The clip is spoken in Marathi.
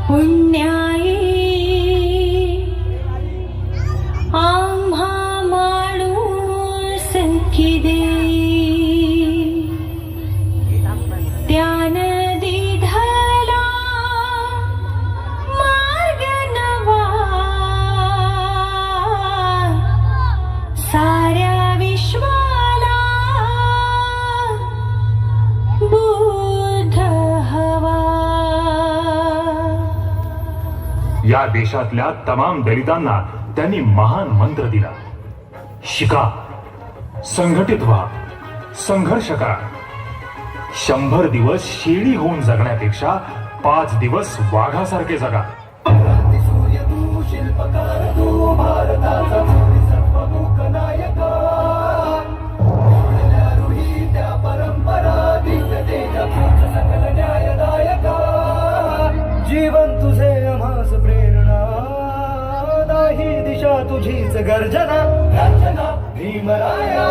पुण्याई आम्हा माणूस किदे त्यान दिधला मार्ग नवा साऱ्या विश्वाला बुद्ध हवा। या देशातल्या तमाम दलितांना त्यांनी महान मंत्र दिला, शिका, संघटित व्हा, संघर्ष करा। 100 दिवस शेळी होऊन जगण्यापेक्षा 5 दिवस वाघासारखे जगा। जीवन तुझे आम्हास प्रेरणा, दाही दिशा तुझीच गर्जना, गर्जना भीमराया।